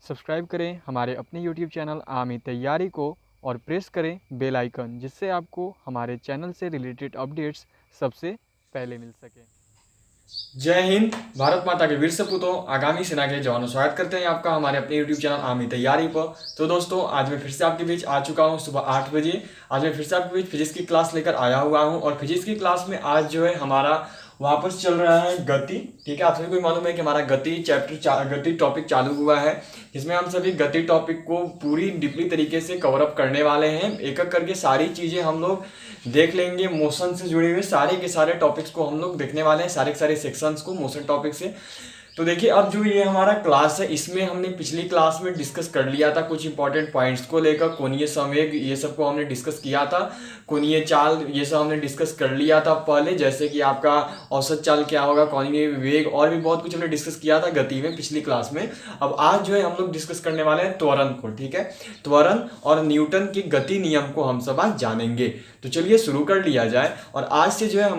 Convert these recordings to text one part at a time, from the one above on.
Subscribe करें हमारे अपने YouTube चैनल आर्मी तैयारी को और प्रेस करें बेल आइकन, जिससे आपको हमारे चैनल से रिलेटेड अपडेट्स सबसे पहले मिल सके। जय हिंद। भारत माता के वीर सपूतों, आगामी सेना के जवानों, स्वागत करते हैं आपका हमारे अपने यूट्यूब चैनल आर्मी तैयारी पर। तो दोस्तों, आज मैं फिर से आपके बीच आ चुका हूं सुबह 8 बजे। आज मैं फिर से आपके बीच फिजिक्स की क्लास लेकर आया हुआ हूं और फिजिक्स की क्लास में आज जो है हमारा वापस चल रहा है गति। ठीक है, आप सभी को मालूम है कि हमारा गति गति टॉपिक चालू हुआ है, जिसमें हम सभी गति टॉपिक को पूरी डीपली तरीके से कवर अप करने वाले हैं। एक एक करके सारी चीजें हम लोग देख लेंगे। मोशन से जुड़े हुए सारे के सारे टॉपिक्स को हम लोग देखने वाले हैं, सारे के सारे सेक्शंस को मोशन टॉपिक से। तो देखिए, अब जो ये हमारा क्लास है, इसमें हमने पिछली क्लास में डिस्कस कर लिया था कुछ इंपॉर्टेंट पॉइंट्स को लेकर। कोणीय संवेग ये सब को हमने डिस्कस किया था, कोणीय चाल ये सब हमने डिस्कस कर लिया था पहले, जैसे कि आपका औसत चाल क्या होगा, कोणीय वेग, और भी बहुत कुछ हमने डिस्कस किया था गति में पिछली क्लास में। अब आज जो है हम लोग डिस्कस करने वाले हैं त्वरण को। ठीक है, त्वरण और न्यूटन के गति नियम को हम सब आज जानेंगे। तो चलिए शुरू कर लिया जाए। और आज से जो है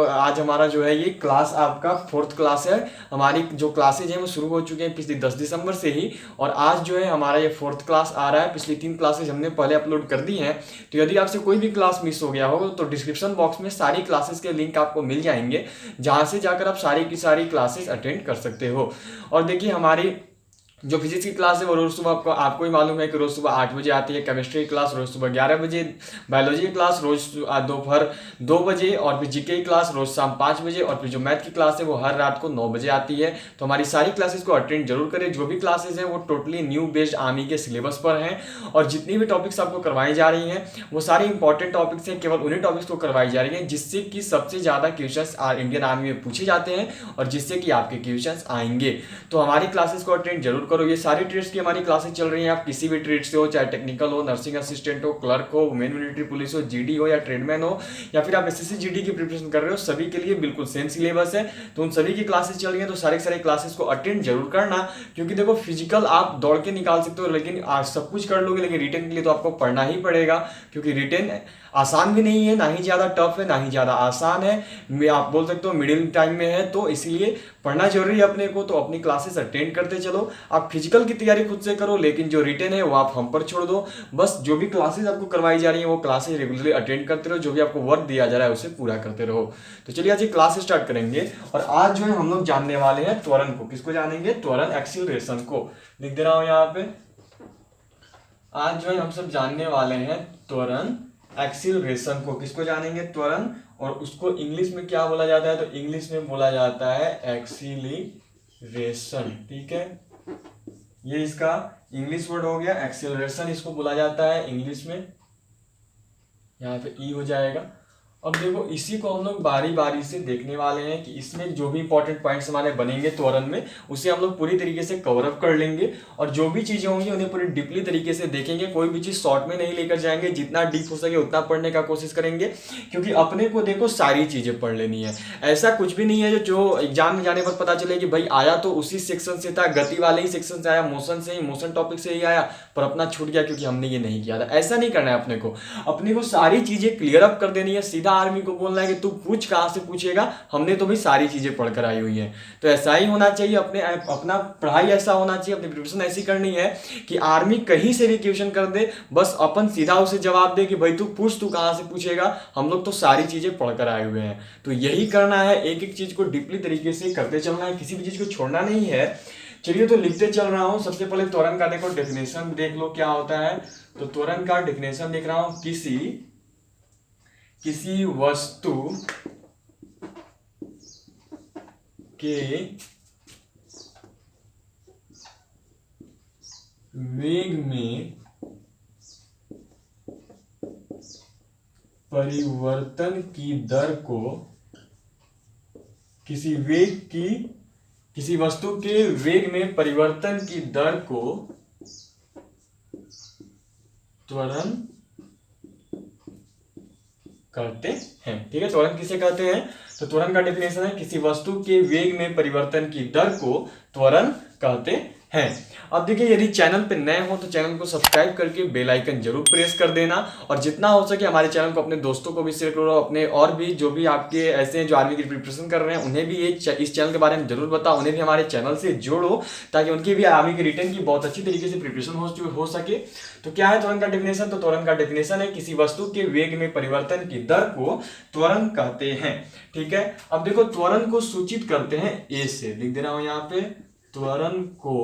आज हमारा जो है ये क्लास आपका 4th क्लास है। हमारी जो क्लासेज हैं वो शुरू हो चुके हैं पिछली 10 दिसंबर से ही, और आज जो है हमारा ये 4th क्लास आ रहा है। पिछली 3 क्लासेज हमने पहले अपलोड कर दी हैं। तो यदि आपसे कोई भी क्लास मिस हो गया हो तो डिस्क्रिप्शन बॉक्स में सारी क्लासेस के लिंक आपको मिल जाएंगे, जहां से जाकर आप सारी की सारी क्लासेस अटेंड कर सकते हो। और देखिए, हमारी जो फिजिक्स की क्लास है वो रोज सुबह आपको ही मालूम है कि रोज सुबह 8 बजे आती है। केमिस्ट्री की क्लास रोज सुबह 11 बजे, बायोलॉजी की क्लास रोज दोपहर 2 बजे, और फिर जीके की क्लास रोज शाम 5 बजे, और फिर जो मैथ की क्लास है वो हर रात को 9 बजे आती है। तो हमारी सारी क्लासेस को अटेंड जरूर करें। जो भी क्लासेस हैं वो टोटली न्यू बेस्ड आर्मी के सिलेबस पर हैं, और जितनी भी टॉपिक्स आपको करवाई जा रही हैं वो सारी इंपॉर्टेंट टॉपिक्स हैं। केवल उन्हीं टॉपिक्स को करवाई जा रही हैं जिससे कि सबसे ज़्यादा क्वेश्चंस इंडियन आर्मी में पूछे जाते हैं, और जिससे कि आपके क्वेश्चंस आएंगे। तो हमारी क्लासेस को अटेंड जरूर करो। ये सारी ट्रेड्स की हमारी क्लासेस चल रही हैं। आप किसी भी ट्रेड से हो, चाहे टेक्निकल हो, नर्सिंग असिस्टेंट हो, क्लर्क हो, वुमेन मिलिट्री पुलिस हो, जीडी हो, या ट्रेडमैन हो, या फिर आप एसएससी जीडी की प्रिपरेशन कर रहे हो, सभी के लिए बिल्कुल सेम सिलेबस है। तो उन सभी की क्लासेस चल रही हैं, तो सारे क्लासेस को अटेंड जरूर करना। क्योंकि देखो, फिजिकल आप दौड़ के निकाल सकते हो, लेकिन आप सब कुछ कर लोगे, लेकिन रिटन के लिए तो आपको पढ़ना ही पड़ेगा। क्योंकि रिटन आसान भी नहीं है, ना ही ज्यादा टफ है, ना ही ज्यादा आसान है, आप बोल सकते हो मिडिल टाइम में है। तो इसलिए पढ़ना जरूरी है अपने को। तो अपनी क्लासेस अटेंड करते चलो। आप फिजिकल की तैयारी खुद से करो, लेकिन जो रिटन है वो आप हम पर छोड़ दो। बस जो भी क्लासेस आपको करवाई जा रही है वो क्लासेस रेगुलरली अटेंड करते रहो। जो भी आपको वर्क दिया जा रहा है उसे पूरा करते रहो। तो चलिए आज ये क्लास स्टार्ट करेंगे। और आज जो है हम लोग जानने वाले हैं त्वरण को। किसको जानेंगे? त्वरण, एक्सीलरेशन को। लिख दे रहा हूं यहाँ पे। आज जो है हम सब जानने वाले हैं त्वरण, एक्सीलरेशन को। किसको जानेंगे? त्वरण। और उसको इंग्लिश में क्या बोला जाता है? तो इंग्लिश में बोला जाता है एक्सीलरेशन। ठीक है, ये इसका इंग्लिश वर्ड हो गया। एक्सीलरेशन इसको बोला जाता है इंग्लिश में, यहाँ पे ई हो जाएगा। अब देखो, इसी को हम लोग बारी बारी से देखने वाले हैं कि इसमें जो भी इंपॉर्टेंट पॉइंट्स हमारे बनेंगे त्वरण में, उसे हम लोग पूरी तरीके से कवर अप कर लेंगे। और जो भी चीजें होंगी उन्हें पूरी डीपली तरीके से देखेंगे। कोई भी चीज शॉर्ट में नहीं लेकर जाएंगे, जितना डीप हो सके उतना पढ़ने का कोशिश करेंगे। क्योंकि अपने को देखो सारी चीजें पढ़ लेनी है। ऐसा कुछ भी नहीं है जो एग्जाम में जाने पर पता चले कि भाई आया तो उसी सेक्शन से था, गति वाले ही सेक्शन से आया, मोशन से ही, मोशन टॉपिक से ही आया, पर अपना छूट गया क्योंकि हमने ये नहीं किया था। ऐसा नहीं करना है अपने को। अपने को सारी चीजें क्लियर अप कर देनी है। सीधा आर्मी को बोलना है कि तू पूछ, कहां से पूछेगा, हमने तो भी सारी चीजें पढ़कर आई हुई हैं। तो ऐसा ही होना चाहिए। अपना पढ़ाई ऐसा होना चाहिए, अपनी प्रिपरेशन ऐसी करनी है कि आर्मी कहीं से भी क्वेश्चन कर दे, बस अपन सीधा उसे जवाब दे कि भाई तू पूछ, तू कहां से पूछेगा, हम लोग तो सारी चीजें पढ़कर आए हुए हैं। तो यही करना है, एक एक चीज को डीपली तरीके से करते चलना है, किसी भी चीज को छोड़ना नहीं है। चलिए तो लिखते चल रहा हूं। सबसे पहले त्वरण का देखो डेफिनेशन देख लो क्या होता है। तो त्वरण का डेफिनेशन देख रहा हूं, किसी वस्तु के वेग में परिवर्तन की दर को, किसी वस्तु के वेग में परिवर्तन की दर को त्वरण कहते हैं। ठीक है, त्वरण किसे कहते हैं? तो त्वरण का डेफिनेशन है, किसी वस्तु के वेग में परिवर्तन की दर को त्वरण कहते हैं। अब देखिए, यदि चैनल पे नए हो तो चैनल को सब्सक्राइब करके बेल आइकन जरूर प्रेस कर देना, और जितना हो सके हमारे चैनल को अपने दोस्तों को भी शेयर करो, अपने और भी जो भी आपके ऐसे हैं जो आर्मी की प्रिपरेशन कर रहे हैं उन्हें भी इस चैनल के बारे में जरूर बताओ, उन्हें भी हमारे चैनल से जोड़ो, ताकि उनकी भी आर्मी की रिटर्न की बहुत अच्छी तरीके से प्रिपरेशन हो सके। तो क्या है त्वरण का डेफिनेशन? तो त्वरण का डेफिनेशन है किसी वस्तु के वेग में परिवर्तन की दर को त्वरण कहते हैं। ठीक है, अब देखो त्वरण को सूचित करते हैं ए से, लिख दे रहा हूं यहां पे, त्वरण को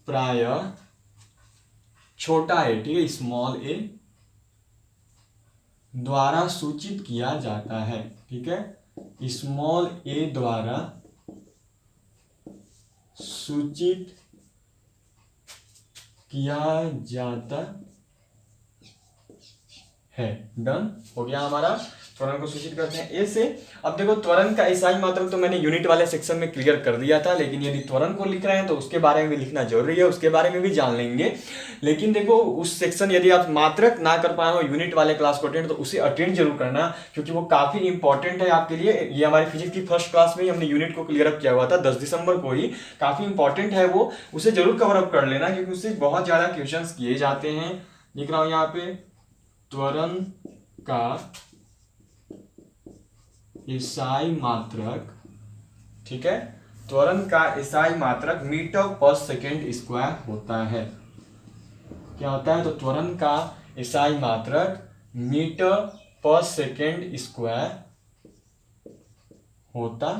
प्राय छोटा ए, ठीक है, स्मॉल ए द्वारा सूचित किया जाता है। ठीक है, स्मॉल ए द्वारा सूचित किया जाता है। डन हो गया हमारा, त्वरण को सूचित करते हैं ए से। अब देखो त्वरण का एसआई मात्रक तो मैंने यूनिट वाले सेक्शन में क्लियर कर दिया था, लेकिन यदि त्वरण को लिख रहे हैं तो उसके बारे में भी लिखना जरूरी है, उसके बारे में भी जान लेंगे। लेकिन देखो उस सेक्शन यदि आप मात्रक ना कर पाए हो यूनिट वाले क्लास को अटेंड, तो उसे अटेंड जरूर करना, क्योंकि वो काफी इंपॉर्टेंट है आपके लिए। ये हमारी फिजिक्स की फर्स्ट क्लास में ही हमने यूनिट को क्लियर अप किया हुआ था 10 दिसंबर को ही, काफी इंपॉर्टेंट है वो, उसे जरूर कवर अप कर लेना, क्योंकि उससे बहुत ज्यादा क्वेश्चन किए जाते हैं। लिख रहा हूं यहाँ पे, त्वरण का एसआई मात्रक, ठीक है, त्वरण का एसआई मात्रक मीटर पर सेकेंड स्क्वायर होता है। क्या होता है? तो त्वरण का एसआई मात्रक मीटर पर सेकेंड स्क्वायर होता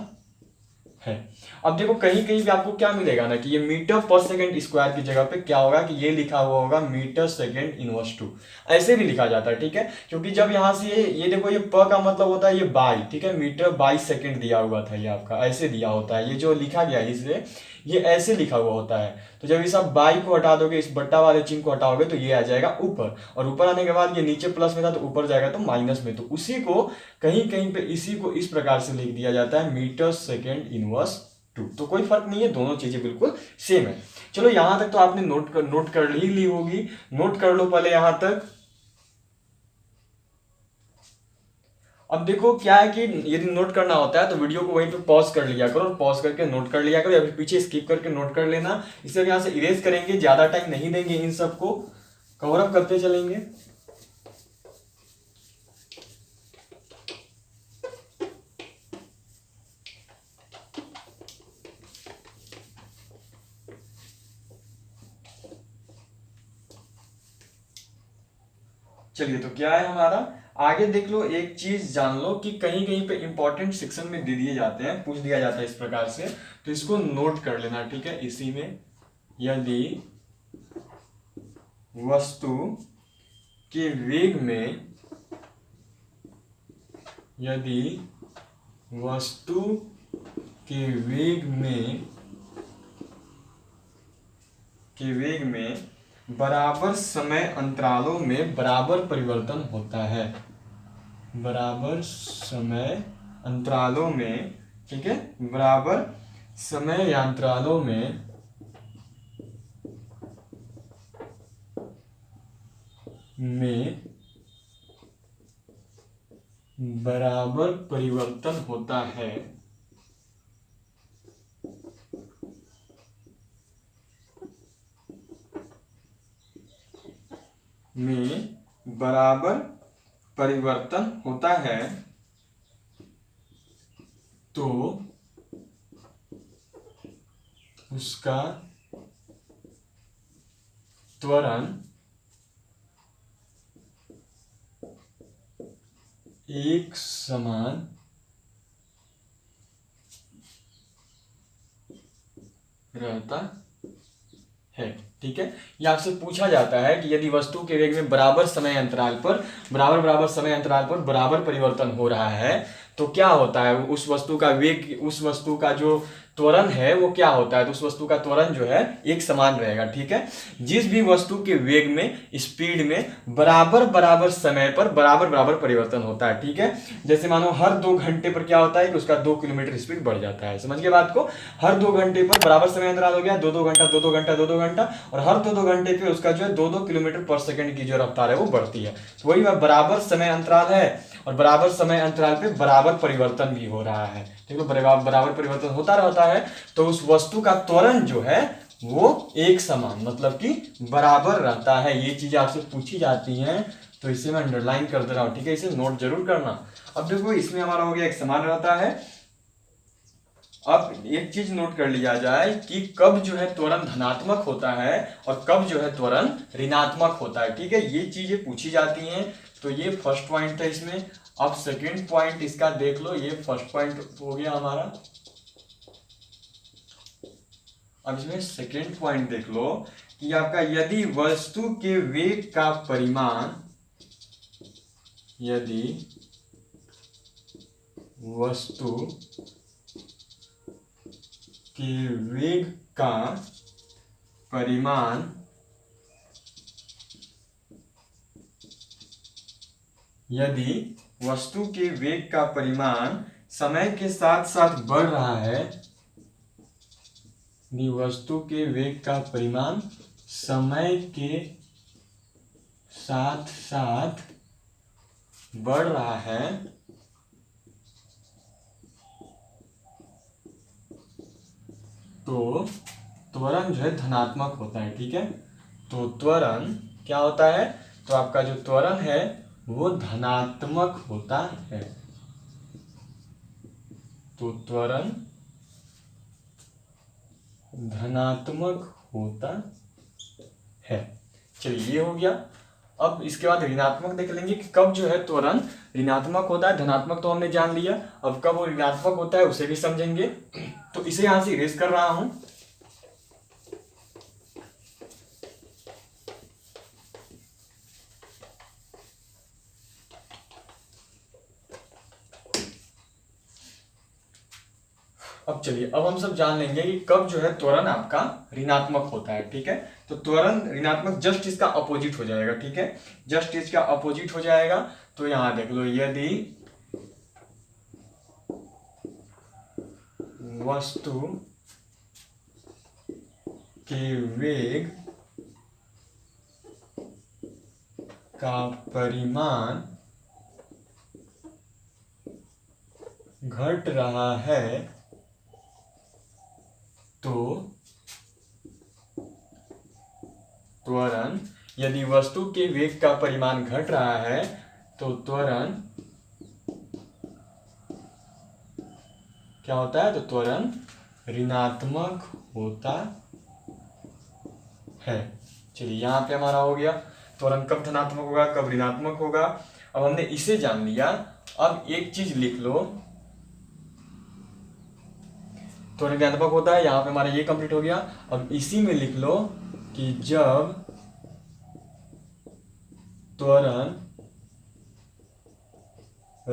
है। अब देखो कहीं कहीं भी आपको क्या मिलेगा ना, कि ये मीटर पर सेकेंड स्क्वायर की जगह पे क्या होगा कि ये लिखा हुआ होगा मीटर सेकेंड इनवर्स 2, ऐसे भी लिखा जाता है। ठीक है, क्योंकि जब यहाँ से ये देखो, ये प का मतलब होता है ये बाई, ठीक है, मीटर बाई सेकेंड दिया हुआ था, ये आपका ऐसे दिया होता है, ये जो लिखा गया है इसलिए ये ऐसे लिखा हुआ होता है। तो जब इस आप बाई को हटा दोगे, इस बट्टा वाले चिन्ह को हटाओगे, तो ये आ जाएगा ऊपर, और ऊपर आने के बाद ये नीचे प्लस में था तो ऊपर जाएगा तो माइनस में। तो उसी को कहीं कहीं पे इसी को इस प्रकार से लिख दिया जाता है, मीटर सेकेंड इनवर्स 2। तो कोई फर्क नहीं है, दोनों चीजें बिल्कुल सेम है। चलो यहां तक तो आपने नोट कर ही ली होगी, नोट कर लो पहले यहां तक। अब देखो क्या है कि यदि नोट करना होता है तो वीडियो को वहीं पे पॉज कर लिया करो, और पॉज करके नोट कर लिया करो, या फिर पीछे स्किप करके नोट कर लेना। इससे यहां से इरेज करेंगे, ज्यादा टाइम नहीं देंगे, इन सबको कवर अप करते चलेंगे। चलिए, तो क्या है हमारा आगे देख लो, एक चीज जान लो कि कहीं कहीं पे इंपॉर्टेंट सेक्शन में दे दिए जाते हैं, पूछ दिया जाता है इस प्रकार से, तो इसको नोट कर लेना। ठीक है, इसी में यदि वस्तु के वेग में, यदि वस्तु के वेग में बराबर समय अंतरालों में बराबर परिवर्तन होता है, बराबर समय अंतरालों में, ठीक है, बराबर समय अंतरालों में बराबर परिवर्तन होता है, में बराबर परिवर्तन होता है, तो उसका त्वरण एक समान रहता है। ठीक है, ये आपसे पूछा जाता है कि यदि वस्तु के वेग में बराबर समय अंतराल पर बराबर परिवर्तन हो रहा है, तो क्या होता है, उस वस्तु का वेग, उस वस्तु का जो त्वरण है वो क्या होता है, तो उस वस्तु का त्वरण जो है एक समान रहेगा। ठीक है, जिस भी वस्तु के वेग में, स्पीड में बराबर समय पर बराबर परिवर्तन होता है। ठीक है, जैसे मानो हर 2 घंटे पर क्या होता है कि उसका 2 किलोमीटर स्पीड बढ़ जाता है। समझ गए बात को? हर 2 घंटे पर बराबर समय अंतराल हो गया, 2-2 घंटा 2-2 घंटा 2-2 घंटा, और हर 2-2 घंटे पे उसका जो है 2-2 किलोमीटर पर सेकंड की जो रफ्तार है वो बढ़ती है। तो वही बराबर समय अंतराल है, और बराबर समय अंतराल पे बराबर परिवर्तन भी हो रहा है। ठीक है, बराबर परिवर्तन होता रहता है तो उस वस्तु का त्वरण जो है वो एक समान मतलब कि बराबर रहता है। ये चीज आपसे पूछी जाती है तो इसे मैं अंडरलाइन कर दे रहा हूं, ठीक है, इसे नोट जरूर करना। अब देखो इसमें हमारा हो गया एक समान रहता है। अब एक चीज नोट कर लिया जाए कि कब जो है त्वरण धनात्मक होता है और कब जो है त्वरण ऋणात्मक होता है, ठीक है, ये चीजें पूछी जाती हैं। तो ये फर्स्ट पॉइंट था इसमें। अब सेकेंड पॉइंट इसका देख लो, ये फर्स्ट पॉइंट हो गया हमारा। अब इसमें सेकेंड पॉइंट देख लो कि आपका यदि वस्तु के वेग का परिमाण, यदि वस्तु के वेग का परिमाण यदि वस्तु के वेग का परिमाण समय के साथ साथ बढ़ रहा है, यदि वस्तु के वेग का परिमाण समय के साथ साथ बढ़ रहा है तो त्वरण जो है धनात्मक होता है, ठीक है। तो त्वरण क्या होता है, तो आपका जो त्वरण है वो धनात्मक होता है। तो त्वरण धनात्मक होता है। चलिए ये हो गया। अब इसके बाद ऋणात्मक देख लेंगे कि कब जो है त्वरण ऋणात्मक होता है। धनात्मक तो हमने जान लिया, अब कब वो ऋणात्मक होता है उसे भी समझेंगे। तो इसे यहां से इरेज कर रहा हूं। अब चलिए, अब हम सब जान लेंगे कि कब जो है त्वरण आपका ऋणात्मक होता है, ठीक है। तो त्वरण ऋणात्मक जस्ट इसका अपोजिट हो जाएगा, ठीक है, जस्ट इसका अपोजिट हो जाएगा। तो यहां देख लो, यदि वस्तु के वेग का परिमाण घट रहा है तो त्वरण, यदि वस्तु के वेग का परिमाण घट रहा है तो त्वरण क्या होता है, तो त्वरण ऋणात्मक होता है। चलिए यहां पे हमारा हो गया त्वरण कब धनात्मक होगा कब ऋणात्मक होगा। अब हमने इसे जान लिया। अब एक चीज लिख लो, त्वरण ऋणात्मक होता है, यहां पे हमारा ये कंप्लीट हो गया। अब इसी में लिख लो कि जब त्वरण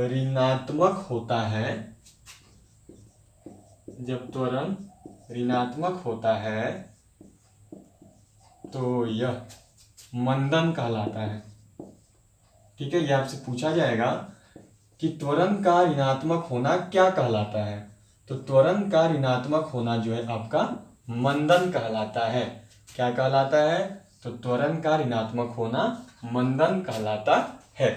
ऋणात्मक होता है, जब त्वरण ऋणात्मक होता है तो यह मंदन कहलाता है, ठीक है। यह आपसे पूछा जाएगा कि त्वरण का ऋणात्मक होना क्या कहलाता है, तो त्वरण का ऋणात्मक होना जो है आपका मंदन कहलाता है। क्या कहलाता है, तो त्वरण का ऋणात्मक होना मंदन कहलाता है।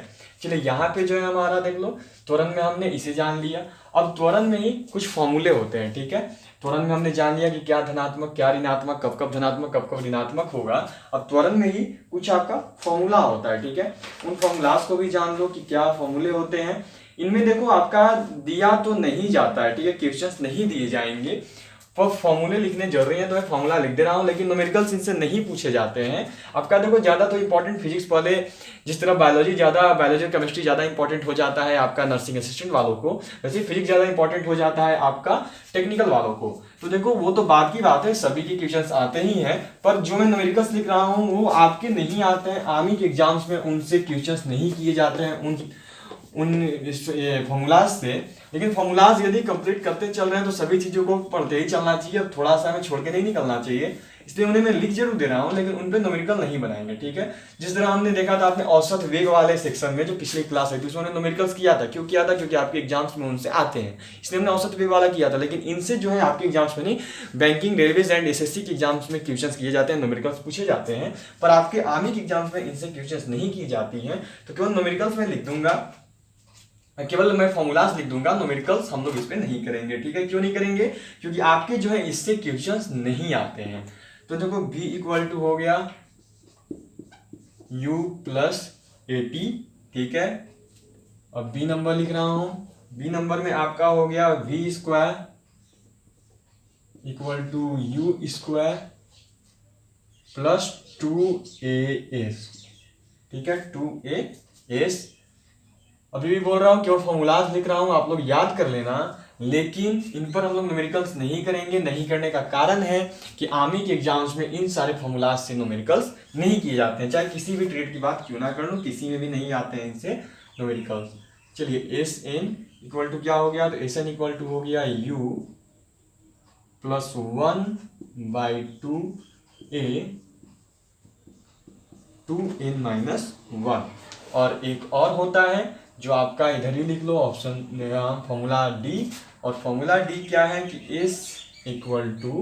चलिए यहाँ पे जो है हमारा देख लो, त्वरण में हमने इसे जान लिया। अब त्वरण में ही कुछ फॉर्मूले होते हैं, ठीक है। त्वरण में हमने जान लिया कि क्या धनात्मक क्या ऋणात्मक, कब कब धनात्मक कब कब ऋणात्मक होगा। अब त्वरण में ही कुछ आपका फॉर्मूला होता है, ठीक है। उन फॉर्मूलास को भी जान लो कि क्या फॉर्मूले होते हैं। इनमें देखो आपका दिया तो नहीं जाता है, ठीक है, क्वेश्चंस नहीं दिए जाएंगे, पर फॉर्मूले लिखने जरूरी है तो मैं फॉर्मूला लिख दे रहा हूँ, लेकिन न्यूमेरिकल्स इनसे नहीं पूछे जाते हैं। आपका देखो ज्यादा तो इंपॉर्टेंट फिजिक्स पहले, जिस तरह बायोलॉजी केमिस्ट्री ज्यादा इंपॉर्टेंट हो जाता है आपका नर्सिंग असिस्टेंट वालों को, वैसे फिजिक्स ज्यादा इंपॉर्टेंट हो जाता है आपका टेक्निकल वालों को। तो देखो वो तो बात की बात है, सभी के क्वेश्चंस आते ही हैं, पर जो मैं न्यूमेरिकल्स लिख रहा हूँ वो आपके नहीं आते हैं, आर्मी के एग्जाम्स में उनसे क्वेश्चंस नहीं किए जाते हैं उन फॉर्मूलाज से। लेकिन फॉर्मूलाज यदि कंप्लीट करते चल रहे हैं तो सभी चीजों को पढ़ते ही चलना चाहिए, अब थोड़ा सा हमें छोड़ के नहीं निकलना चाहिए। इसलिए उन्हें मैं लिख जरूर दे रहा हूँ, लेकिन उन पे न्यूमेरिकल नहीं बनाएंगे, ठीक है। जिस तरह हमने देखा था आपने औसत वेग वाले सेक्शन में जो पिछली क्लास हुई थी उसमें न्यूमेरिकल्स किया था। क्यों किया था, क्योंकि आपके एग्जाम्स में उनसे आते हैं, इसलिए हमने औसत वेग वाला किया था। लेकिन इनसे जो है आपके एग्जाम्स में नहीं, बैंकिंग, रेलवेज एंड एसएससी के एग्जाम्स में क्वेश्चंस किए जाते हैं, न्यूमेरिकल्स पूछे जाते हैं, पर आपके आर्मी के एग्जाम्स में इनसे क्वेश्चंस नहीं की जाती हैं। तो केवल न्यूमेरिकल्स में लिख दूंगा, केवल मैं फॉर्मूलाज लिख दूंगा, न्यूमेरिकल्स हम लोग इस पे नहीं करेंगे, ठीक है। क्यों नहीं करेंगे? क्योंकि आपके जो है इससे क्वेश्चंस नहीं आते हैं। तो देखो v इक्वल टू हो गया u प्लस 80, ठीक है। अब b नंबर लिख रहा हूं, b नंबर में आपका हो गया v square equal to u square plus 2as, ठीक है, 2as। अभी भी बोल रहा हूँ केवल फॉर्मूलाज लिख रहा हूँ, आप लोग याद कर लेना, लेकिन इन पर हम लोग न्यूमेरिकल्स नहीं करेंगे। नहीं करने का कारण है कि आर्मी के एग्जाम्स में इन सारे फॉर्मूलाज से न्यूमेरिकल्स नहीं किए जाते हैं, चाहे किसी भी ट्रेड की बात क्यों ना कर लो, किसी में भी नहीं आते हैं इनसे न्यूमेरिकल्स। चलिए एस एन इक्वल टू क्या हो गया, तो एस एन इक्वल टू हो गया u प्लस 1/2a 2n-1। और एक और होता है जो आपका इधर ही लिख लो ऑप्शन फॉर्मूला डी। और फॉर्मूला डी क्या है कि S equal to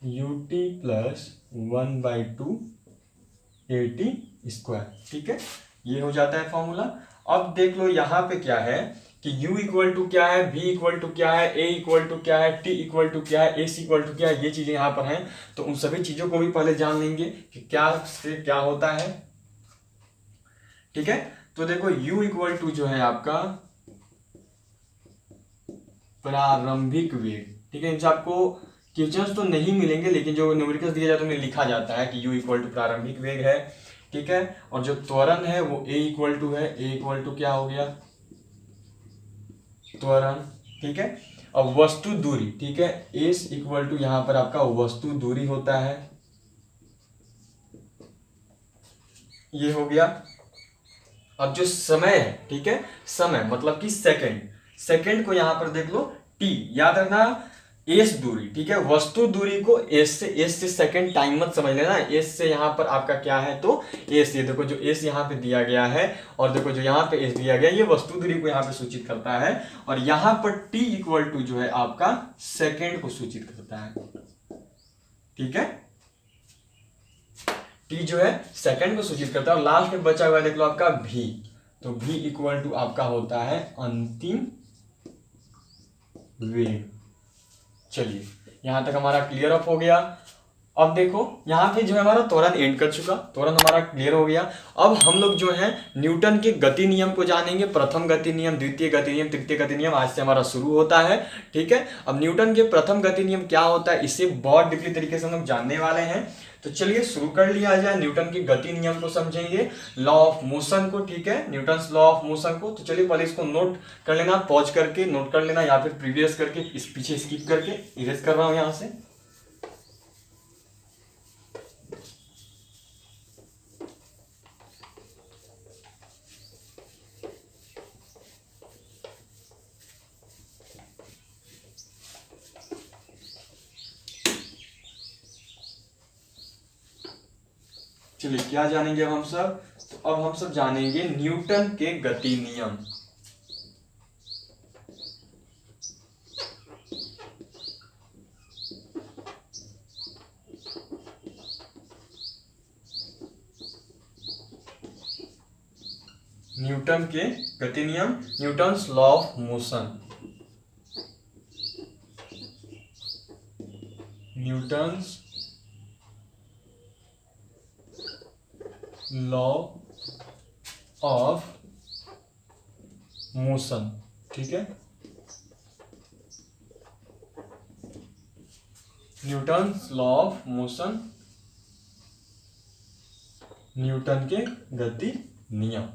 ut plus 1/2at square, ठीक है। ये हो जाता है फॉर्मूला। अब देख लो यहाँ पे क्या है कि u इक्वल टू क्या है, v इक्वल टू क्या है, a इक्वल टू क्या है, t इक्वल टू क्या है, s इक्वल टू क्या है, ये चीजें यहाँ पर हैं। तो उन सभी चीजों को भी पहले जान लेंगे कि क्या से क्या होता है, ठीक है। तो देखो u इक्वल टू जो है आपका प्रारंभिक वेग, ठीक है। इनसे आपको क्वेश्चंस तो नहीं मिलेंगे, लेकिन जो न्यूमेरिकल्स दिया जाता है उन्हें लिखा जाता है कि u इक्वल टू प्रारंभिक वेग है, ठीक है। और जो त्वरण है वो a इक्वल टू है, a इक्वल टू क्या हो गया, त्वरण, ठीक है। अब वस्तु दूरी, ठीक है, s इक्वल टू यहां पर आपका वस्तु दूरी होता है, ये हो गया। अब जो समय है, ठीक है, समय मतलब कि सेकंड को यहां पर देख लो t, याद रखना एस दूरी, ठीक है। वस्तु दूरी को एस से सेकंड टाइम मत समझ लेना, एस से यहाँ पर आपका क्या है तो एस, ये देखो जो एस यहाँ पे दिया गया है और देखो जो यहाँ पे एस दिया गया है, ये वस्तु दूरी को यहाँ पे सूचित करता है। और यहाँ पर टी इक्वल टू जो है आपका सेकंड को सूचित करता है, ठीक है। टी जो है सेकंड को सूचित करता है। और लास्ट में बचा हुआ देख लो आपका भी, तो भी इक्वल टू आपका होता है अंतिम वेग। चलिए यहां तक हमारा क्लियर अप हो गया। अब देखो यहाँ पे जो है हमारा त्वरण एंड कर चुका, त्वरण हमारा क्लियर हो गया। अब हम लोग जो है न्यूटन के गति नियम को जानेंगे, प्रथम गति नियम, द्वितीय गति नियम, तृतीय गति नियम, आज से हमारा शुरू होता है, ठीक है। अब न्यूटन के प्रथम गति नियम क्या होता है, इसे बहुत डीपली तरीके से हम लोग जानने वाले हैं। तो चलिए शुरू कर लिया जाए, न्यूटन के गति नियम को समझेंगे, लॉ ऑफ मोशन को, ठीक है, न्यूटन लॉ ऑफ मोशन को। तो चलिए पहले इसको नोट कर लेना, पॉज करके नोट कर लेना, या फिर प्रीवियस करके इस पीछे स्किप करके इरेज कर रहा हूं यहां से। चलिए क्या जानेंगे अब हम सब, तो अब हम सब जानेंगे न्यूटन के गति नियम। न्यूटन के गति नियम, Newton's law of motion, Newton's law of motion, ठीक है, Newton's law of motion, Newton के गति नियम,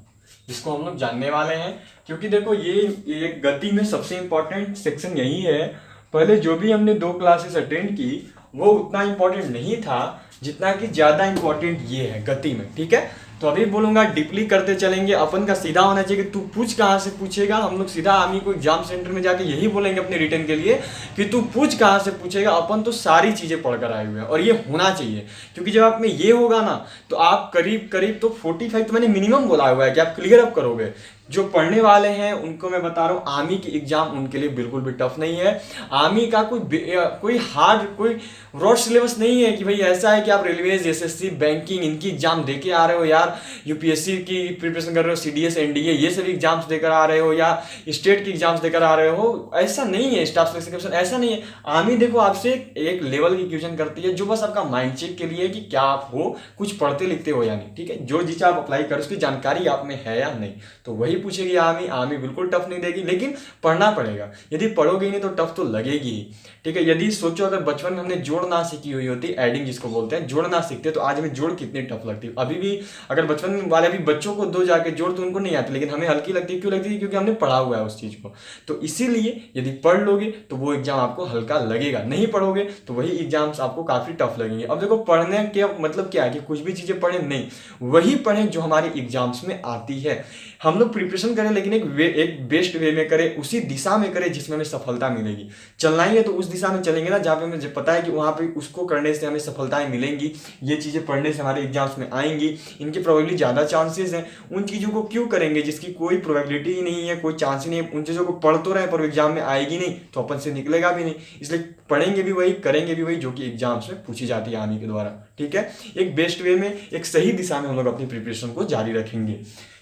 इसको हम लोग जानने वाले हैं। क्योंकि देखो ये गति में सबसे इंपॉर्टेंट सेक्शन यही है। पहले जो भी हमने 2 क्लासेस अटेंड की वो उतना इंपॉर्टेंट नहीं था जितना कि ज्यादा इंपॉर्टेंट ये है गति में, ठीक है। तो अभी बोलूंगा डीपली करते चलेंगे। अपन का सीधा होना चाहिए कि तू पूछ कहाँ से पूछेगा। हम लोग सीधा आर्मी को एग्जाम सेंटर में जाके यही बोलेंगे अपने रिटर्न के लिए कि तू पूछ कहाँ से पूछेगा। अपन तो सारी चीजें पढ़कर आए हुए हैं और ये होना चाहिए, क्योंकि जब आप में ये होगा ना तो आप करीब करीब तो 45 तो मैंने मिनिमम बोला हुआ है कि आप क्लियर अप करोगे। जो पढ़ने वाले हैं उनको मैं बता रहा हूँ, आर्मी की एग्जाम उनके लिए बिल्कुल भी टफ नहीं है। आर्मी का कोई हार्ड, कोई ब्रॉड सिलेबस नहीं है कि भाई ऐसा है कि आप रेलवेज, एसएससी, बैंकिंग इनकी एग्जाम देके आ रहे हो यार, यूपीएससी की प्रिपरेशन कर रहे हो, सीडीएस, एनडीए ये सभी एग्जाम्स देकर आ रहे हो, या स्टेट की एग्जाम्स देकर आ रहे हो, ऐसा नहीं है। स्टाफ सिलेक्शन ऐसा नहीं है। आर्मी देखो आपसे एक लेवल की क्वेश्चन करती है जो बस आपका माइंड चेक के लिए कि क्या आप हो, कुछ पढ़ते लिखते हो या नहीं, ठीक है। जो जिसे आप अप्लाई करो उसकी जानकारी आप में है या नहीं, तो वही पूछेगी आर्मी। आर्मी बिल्कुल टफ नहीं देगी, लेकिन पढ़ना पड़ेगा। यदि पढ़ोगे ही नहीं तो टफ तो लगेगी ही, ठीक है। यदि सोचो अगर बचपन में हमने जोड़ ना सीखी हुई होती, एडिंग जिसको बोलते हैं, जोड़ ना सीखते तो आज हमें जोड़ कितनी टफ लगती। अभी भी अगर बचपन वाले भी बच्चों को दो जाके जोड़ तो उनको नहीं आती, लेकिन हमें हल्की लगती है। क्यों लगती है? क्योंकि हमने पढ़ा हुआ है उस चीज को। तो इसीलिए यदि पढ़ लोगे तो वो एग्जाम आपको हल्का लगेगा, नहीं पढ़ोगे तो वही एग्जाम्स आपको काफी टफ लगेंगे। अब देखो पढ़ने के मतलब क्या है कि कुछ भी चीजें पढ़े नहीं, वही पढ़ें जो हमारी एग्जाम्स में आती है। हम लोग प्रिपरेशन करें लेकिन एक बेस्ट वे में करें, उसी दिशा में करें जिसमें हमें सफलता मिलेगी। चलना ही है तो उस दिशा में चलेंगे ना जहाँ पे हमें पता है कि वहाँ पे उसको करने से हमें सफलताएं मिलेंगी, ये चीजें पढ़ने से हमारे एग्जाम्स में आएंगी, इनकी प्रोबेबिलिटी ज्यादा चांसेस हैं। उन चीजों को क्यों करेंगे जिसकी कोई प्रोबेबिलिटी ही नहीं है, कोई चांस ही नहीं है। उन चीजों को पढ़ तो रहे पर एग्जाम में आएगी नहीं तो अपन से निकलेगा भी नहीं। इसलिए पढ़ेंगे भी वही, करेंगे भी वही जो कि एग्जाम्स में पूछी जाती है आर्मी के द्वारा, ठीक है। एक बेस्ट वे में, एक सही दिशा में हम लोग अपनी प्रिपरेशन को जारी रखेंगे।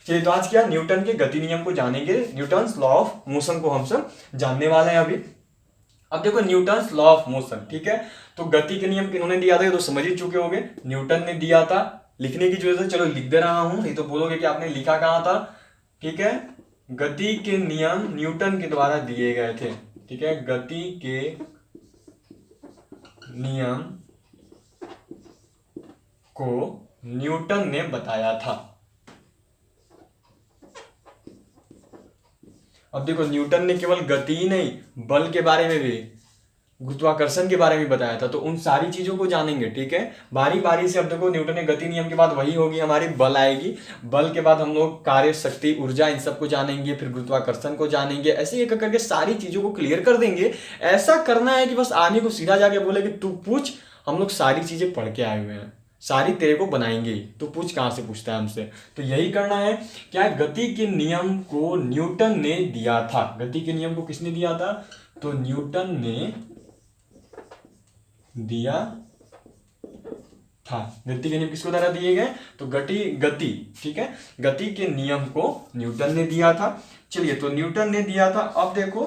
चलिए तो आज क्या न्यूटन के गति नियम को जानेंगे, न्यूटन्स लॉ ऑफ मोशन को हम सब जानने वाले हैं अभी। अब देखो न्यूटन्स लॉ ऑफ मोशन, ठीक है। तो गति के नियम किन्होंने दिया था ये तो समझ ही चुके होंगे, न्यूटन ने दिया था। लिखने की जरूरत है, चलो लिख दे रहा हूं, नहीं तो बोलोगे कि आपने लिखा कहां था, ठीक है। गति के नियम न्यूटन के द्वारा दिए गए थे, ठीक है। गति के नियम को न्यूटन ने बताया था। अब देखो न्यूटन ने केवल गति ही नहीं, बल के बारे में भी, गुरुत्वाकर्षण के बारे में बताया था। तो उन सारी चीजों को जानेंगे, ठीक है, बारी बारी से। अब देखो न्यूटन ने गति नियम के बाद वही होगी हमारी बल आएगी, बल के बाद हम लोग कार्य, शक्ति, ऊर्जा इन सबको जानेंगे, फिर गुरुत्वाकर्षण को जानेंगे। ऐसे एक करके सारी चीजों को क्लियर कर देंगे। ऐसा करना है कि बस आर्मी को सीधा जाके बोले कि तू पूछ, हम लोग सारी चीजें पढ़ के आए हुए हैं, सारी तेरे को बनाएंगे ही, तो पूछ कहां से पूछता है हमसे। तो यही करना है। क्या गति के नियम को न्यूटन ने दिया था। गति के नियम को किसने दिया था? तो न्यूटन ने दिया था। गति के नियम किसको द्वारा दिए गए? तो गति, ठीक है, गति के नियम को न्यूटन ने दिया था। चलिए तो न्यूटन ने दिया था। अब देखो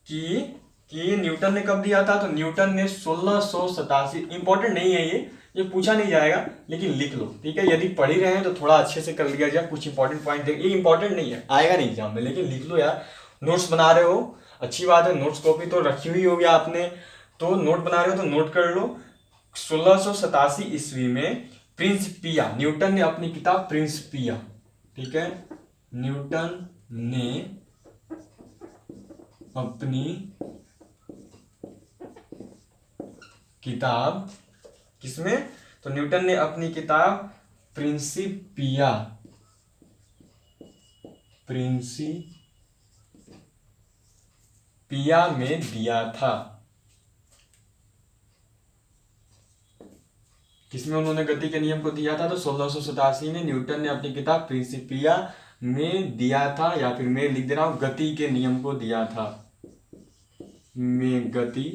कि न्यूटन ने कब दिया था? तो न्यूटन ने 1687, इंपॉर्टेंट नहीं है ये पूछा नहीं जाएगा, लेकिन लिख लो, ठीक है। यदि पढ़ ही रहे हैं तो थोड़ा अच्छे से कर लिया जाए, कुछ इंपॉर्टेंट पॉइंट ये इंपॉर्टेंट नहीं है, आएगा नहीं एग्जाम में, लेकिन लिख लो यार। नोट्स बना रहे हो, अच्छी बात है, नोट्स कॉपी तो रखी हुई होगी आपने, तो नोट बना रहे हो तो नोट कर लो। 1687 ईस्वी में प्रिंसिपिया, न्यूटन ने अपनी किताब प्रिंसिपिया, ठीक है, न्यूटन ने अपनी किताब, किसमें? तो न्यूटन ने अपनी किताब प्रिंसिपिया में दिया था। किसमें उन्होंने गति के नियम को दिया था? तो 1687 में न्यूटन ने अपनी किताब प्रिंसिपिया में दिया था, या फिर मैं लिख दे रहा हूं गति के नियम को दिया था, में गति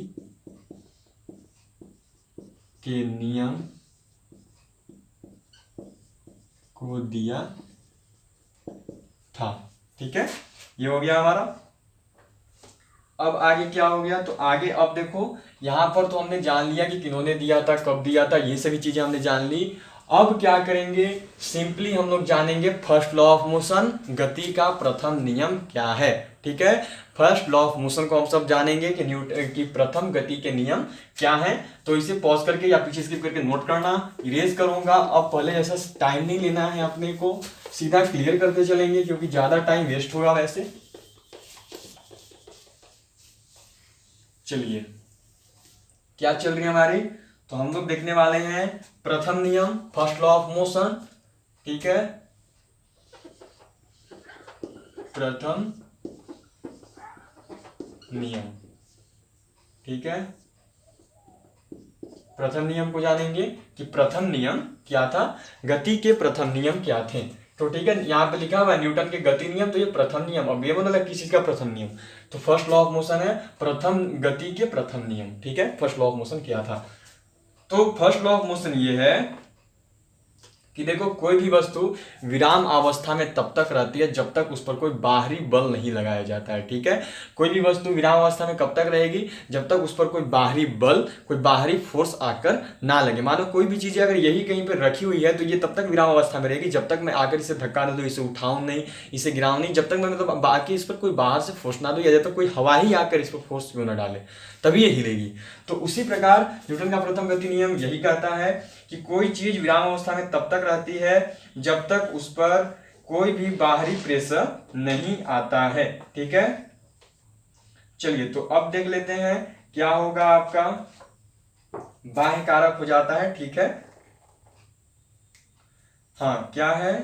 के नियम को दिया था, ठीक है। ये हो गया हमारा। अब आगे क्या हो गया? तो आगे अब देखो यहां पर तो हमने जान लिया कि किन्होंने दिया था, कब दिया था, ये सभी चीजें हमने जान ली। अब क्या करेंगे? सिंपली हम लोग जानेंगे फर्स्ट लॉ ऑफ मोशन, गति का प्रथम नियम क्या है, ठीक है। फर्स्ट लॉ ऑफ मोशन को हम सब जानेंगे कि न्यूटन की प्रथम गति के नियम क्या है। तो इसे पॉज करके या पीछे स्किप करके नोट करना, इरेज करूंगा। अब पहले जैसा टाइम नहीं लेना है अपने को, सीधा क्लियर करते चलेंगे क्योंकि ज्यादा टाइम वेस्ट होगा वैसे। चलिए क्या चल रही है हमारी? तो हम लोग देखने वाले हैं प्रथम नियम, फर्स्ट लॉ ऑफ मोशन, ठीक है, प्रथम नियम, ठीक है। प्रथम नियम को जानेंगे कि प्रथम नियम क्या था, गति के प्रथम नियम क्या थे। तो ठीक है, यहाँ पे लिखा हुआ है न्यूटन के गति नियम, तो ये प्रथम नियम। अब ये मतलब किस चीज का प्रथम नियम, तो फर्स्ट लॉ ऑफ मोशन है, प्रथम गति के प्रथम नियम। ठीक है, फर्स्ट लॉ ऑफ मोशन क्या था, तो फर्स्ट लॉ ऑफ मोशन ये है कि देखो कोई भी वस्तु विराम अवस्था में तब तक रहती है जब तक उस पर कोई बाहरी बल नहीं लगाया जाता है। ठीक है, कोई भी वस्तु विराम अवस्था में कब तक रहेगी, जब तक उस पर कोई बाहरी बल, कोई बाहरी फोर्स आकर ना लगे। मानो कोई भी चीज अगर यही कहीं पर रखी हुई है तो ये तब तक विराम अवस्था में रहेगी जब तक मैं आकर इसे धक्का न दूं, इसे उठाऊं नहीं, इसे गिराऊं नहीं, जब तक मैं मतलब बाकी इस पर कोई बाहर से फोर्स ना दूं, या जब तक कोई हवा ही आकर इस पर फोर्स क्यों ना डाले, तभी ये हिलेगी। तो उसी प्रकार न्यूटन का प्रथम गति नियम यही कहता है कि कोई चीज विराम अवस्था में तब तक रहती है जब तक उस पर कोई भी बाहरी प्रेशर नहीं आता है। ठीक है, चलिए तो अब देख लेते हैं क्या होगा, आपका बाह्य कारक हो जाता है। ठीक है, हाँ क्या है,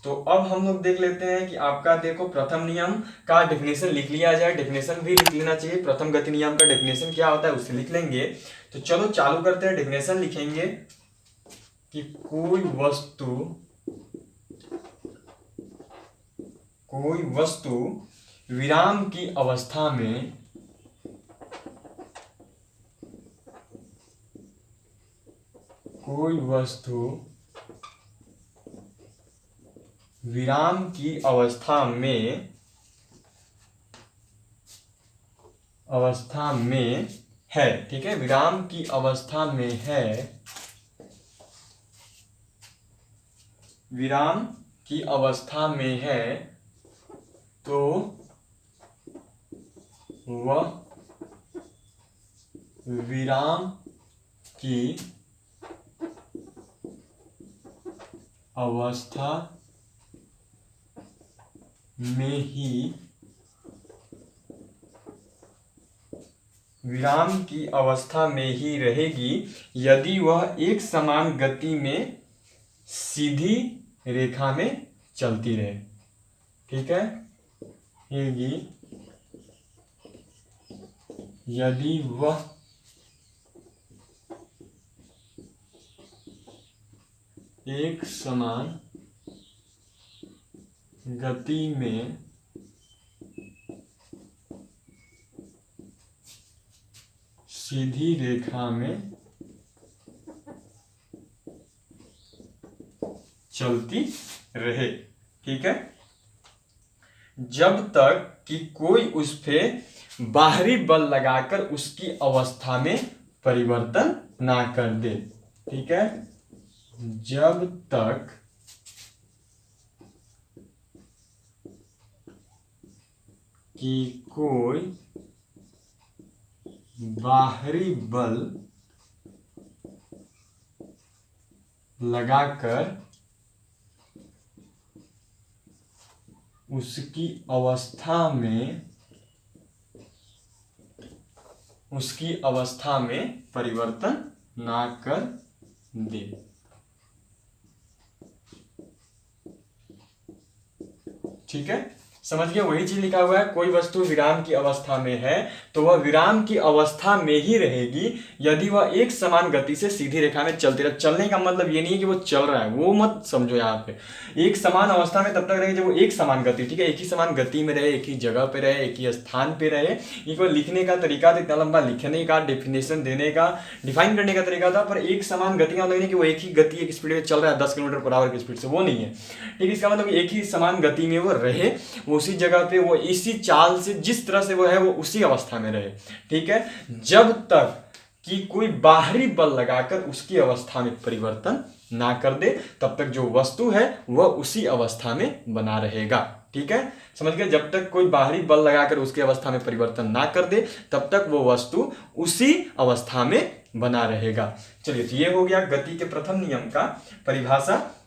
तो अब हम लोग देख लेते हैं कि आपका देखो प्रथम नियम का डेफिनेशन लिख लिया जाए, डेफिनेशन भी लिख लेना चाहिए। प्रथम गति नियम का डेफिनेशन क्या होता है उसे लिख लेंगे। तो चलो चालू करते हैं, डेफिनेशन लिखेंगे कि कोई वस्तु विराम की अवस्था में विराम की अवस्था में है। ठीक है, विराम की अवस्था में है, विराम की अवस्था में है, तो वह विराम की अवस्था में ही रहेगी यदि वह एक समान गति में सीधी रेखा में चलती रहे। ठीक है, यदि वह एक समान गति में सीधी रेखा में चलती रहे। ठीक है, जब तक कि कोई उस पे बाहरी बल लगाकर उसकी अवस्था में परिवर्तन ना कर दे। ठीक है, जब तक कि कोई बाहरी बल लगाकर उसकी अवस्था में परिवर्तन ना कर दे। ठीक है, समझ गए, वही चीज लिखा हुआ है, कोई वस्तु विराम की अवस्था में है तो वह विराम की अवस्था में ही रहेगी यदि वह एक समान गति से सीधी रेखा में चलती रहे। चलने का मतलब ये नहीं है कि वो चल रहा है, वो मत समझो। यहाँ पे एक समान अवस्था में तब तक रहेगी जब वो एक समान गति, ठीक है, एक ही समान गति में रहे, एक ही जगह पे रहे, एक ही स्थान पे रहे। ये कोई लिखने का तरीका था, इतना लंबा लिखने का, डेफिनेशन देने का, डिफाइन करने का तरीका था, पर एक समान गति का मतलब नहीं कि वो एक ही गति एक स्पीड में चल रहा है 10 किलोमीटर पर आवर की स्पीड से, वो नहीं है। ठीक है, इसका मतलब एक ही समान गति में वो रहे, वो उसी जगह पे, वो इसी चाल से, जिस तरह से वो है वो उसी अवस्था में रहे। ठीक है, जब तक कि कोई बाहरी बल लगाकर उसकी अवस्था में परिवर्तन ना कर दे तब तक जो वस्तु है वह उसी अवस्था में बना रहेगा। ठीक है, समझ गए, जब तक कोई बाहरी बल लगाकर उसकी अवस्था में परिवर्तन ना कर दे तब तक वो वस्तु उसी अवस्था में बना रहेगा। चलिए, तो ये हो गया गति के प्रथम नियम का परिभाषा।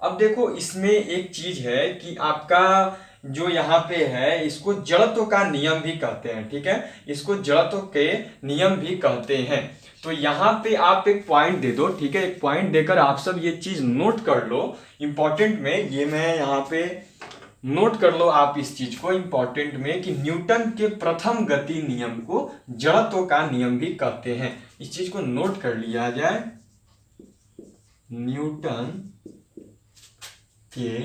अब देखो इसमें एक चीज है कि आपका जो यहाँ पे है इसको जड़त्व का नियम भी कहते हैं। ठीक है, इसको जड़त्व के नियम भी कहते हैं। तो यहाँ पे आप एक पॉइंट दे दो। ठीक है, एक पॉइंट देकर आप सब ये चीज नोट कर लो इंपॉर्टेंट में, ये मैं यहाँ पे नोट कर लो आप इस चीज को इंपॉर्टेंट में कि न्यूटन के प्रथम गति नियम को जड़त्व का नियम भी कहते हैं। इस चीज को नोट कर लिया जाए, न्यूटन के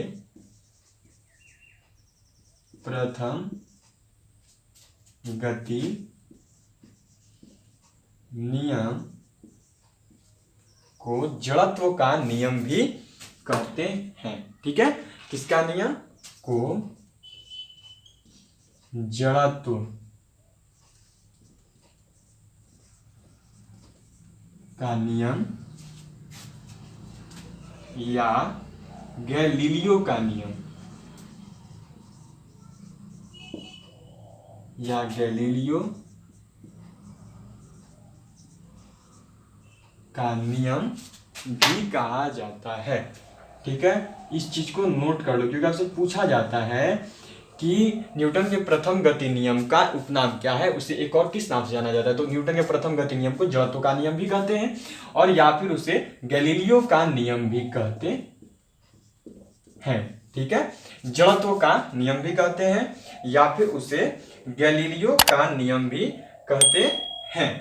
प्रथम गति नियम को जड़त्व का नियम भी कहते हैं। ठीक है, किसका नियम को जड़त्व का नियम या गैलीलियो का नियम या गैलीलियो का नियम भी कहा जाता है। ठीक है, इस चीज को नोट कर लो क्योंकि आपसे पूछा जाता है कि न्यूटन के प्रथम गति नियम का उपनाम क्या है, उसे एक और किस नाम से जाना जाता है। तो न्यूटन के प्रथम गति नियम को जड़त्व का नियम भी कहते हैं और या फिर उसे गैलीलियो का नियम भी कहते हैं। ठीक है, जड़त्व का नियम भी कहते हैं या फिर उसे गैलीलियो का नियम भी कहते हैं।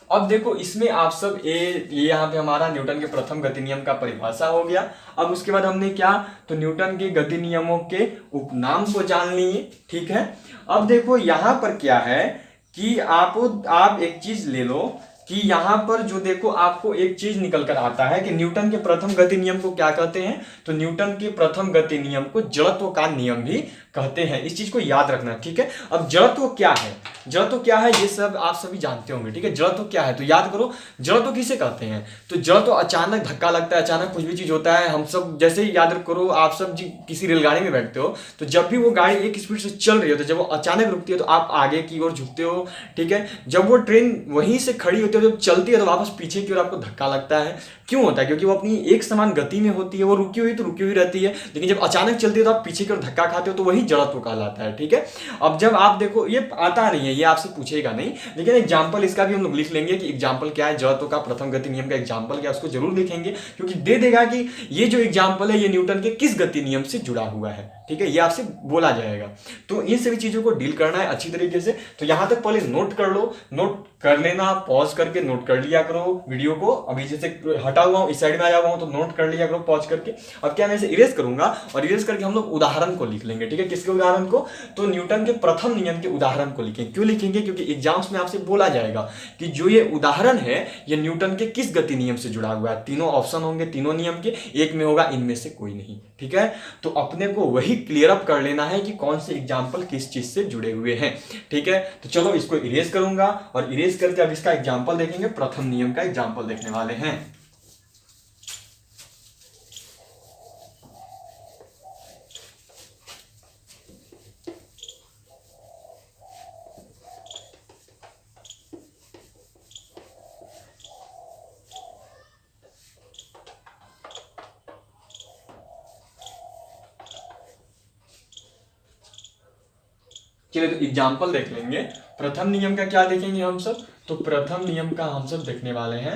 अब देखो इसमें आप सब ये यहाँ पे हमारा न्यूटन के प्रथम गति नियम का परिभाषा हो गया। अब उसके बाद हमने क्या, तो न्यूटन के गति नियमों के उपनाम को जान लिए। ठीक है, अब देखो यहाँ पर क्या है कि आप एक चीज ले लो कि यहाँ पर जो देखो आपको एक चीज निकल कर आता है कि न्यूटन के प्रथम गति नियम को क्या कहते हैं, तो न्यूटन के प्रथम गति नियम को जड़त्व का नियम भी कहते हैं। इस चीज को याद रखना। ठीक है, अब जड़त्व क्या है, जड़त्व क्या है ये सब आप सभी जानते होंगे। ठीक है, जड़त्व क्या है तो याद करो, जड़त्व किसे कहते हैं, तो जड़त्व अचानक धक्का लगता है, अचानक कुछ भी चीज होता है। हम सब जैसे ही याद करो, आप सब किसी रेलगाड़ी में बैठते हो तो जब भी वो गाड़ी एक स्पीड से चल रही हो तो जब वो अचानक रुकती है तो आप आगे की ओर झुकते हो। ठीक है, जब वो ट्रेन वहीं से खड़ी होती है, जब चलती है तो वापस पीछे की ओर आपको धक्का लगता है। क्यों होता है, क्योंकि वो अपनी एक समान गति में होती है, वो रुकी हुई तो रुकी हुई रहती है, लेकिन जब अचानक चलती है तो आप पीछे की ओर धक्का खाते हो, तो वही जड़त्व कहलाता है। ठीक है, अब जब आप देखो ये आता नहीं है, ये आपसे पूछेगा नहीं, लेकिन एग्जाम्पल इसका भी हम लोग लिख लेंगे कि एग्जाम्पल क्या है, जड़त्व का प्रथम गति नियम का एग्जाम्पल क्या है उसको जरूर लिखेंगे, क्योंकि दे देगा कि ये जो एग्जाम्पल है ये न्यूटन के किस गति नियम से जुड़ा हुआ है। ठीक है, ये आपसे बोला जाएगा, तो इन सभी चीजों को डील करना है अच्छी तरीके से। तो यहां तक पहले नोट कर लो, नोट कर लेना, पॉज करके नोट कर लिया करो वीडियो को। अभी जैसे हटा हुआ हूं, इस साइड में आया हुआ हूं, तो नोट कर लिया करो पॉज करके। अब क्या मैं इसे इरेज करूंगा और इरेज करके हम लोग उदाहरण को लिख लेंगे। ठीक है, किसके उदाहरण को, तो न्यूटन के प्रथम नियम के उदाहरण को लिखेंगे। क्यों लिखेंगे, क्योंकि एग्जाम्स में आपसे बोला जाएगा कि जो ये उदाहरण है ये न्यूटन के किस गति नियम से जुड़ा हुआ है। तीनों ऑप्शन होंगे, तीनों नियम के, एक में होगा इनमें से कोई नहीं। ठीक है, तो अपने को वही क्लियर अप कर लेना है कि कौन से एग्जाम्पल किस चीज से जुड़े हुए हैं। ठीक है, तो चलो इसको इरेज करूंगा और इरेज करके अब इसका एग्जाम्पल देखेंगे, प्रथम नियम का एग्जाम्पल देखने वाले हैं। चलिए तो एग्जाम्पल देख लेंगे। प्रथम नियम का क्या देखेंगे हम सब, तो प्रथम नियम का हम सब देखने वाले हैं